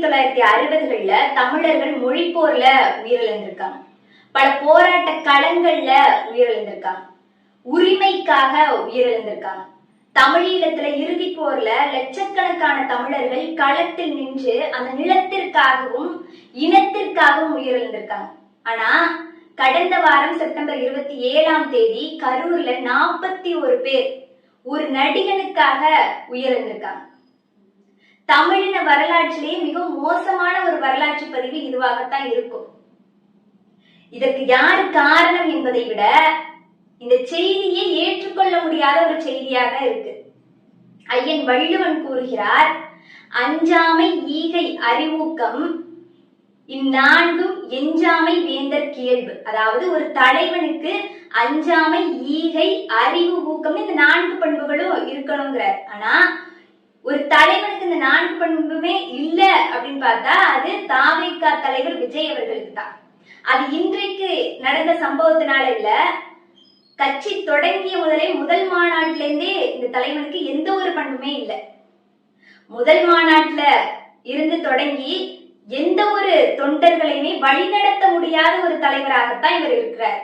1960கள்ல தமிழர்கள் மொழி போர்ல உயிரிழந்திருக்காங்க. பல போராட்ட களங்கள்ல உயிரிழந்திருக்காங்க. உரிமைக்காக உயிரிழந்திருக்காங்க. தமிழீழத்துல இறுதி போர்ல லட்சக்கணக்கான தமிழர்கள் களத்தில் நின்று அந்த நிலத்திற்காகவும் இனத்திற்காகவும் உயிரிழந்திருக்காங்க. ஆனா கடந்த வாரம் செப்டம்பர் 27 கரூர்ல 41 பேர் ஒரு நடிகனுக்காக உயிரிழந்திருக்காங்க. தமிழின வரலாற்றிலேயே மிக மோசமான ஒரு வரலாற்று பதிவு இதுவாகத்தான் இருக்கும். இதற்கு யாரு காரணம் என்பதை விட இந்த செய்தியை ஏற்றுக்கொள்ள முடியாத ஒரு செய்தியாக இருக்கு. ஐயன் வள்ளுவன் கூறுகிறார், அஞ்சாமை ஈகை அறிவூக்கம் இந்நான்கும் எஞ்சாமை வேந்தர் இயல்பு. அதாவது ஒரு தலைவனுக்கு அஞ்சாமை ஈகை அறிவு ஊக்கம் இந்த 4 பண்புகளும் இருக்கணுங்கிறார். ஆனா ஒரு தலைவனுக்கு இந்த 4 பண்புமே இல்ல அப்படின்னு பார்த்தா அது தாவேகா தலைவர் விஜய் அவர்களுக்கு தான். அது இன்றைக்கு நடந்த சம்பவத்தினால இல்ல, கட்சி தொடங்கிய முதல் மாநாட்டில இருந்தே இந்த தலைவனுக்கு எந்த ஒரு பண்புமே இல்லை. முதல் மாநாட்டுல இருந்து தொடங்கி எந்த ஒரு தொண்டர்களையுமே வழிநடத்த முடியாத ஒரு தலைவராகத்தான் இவர் இருக்கிறார்.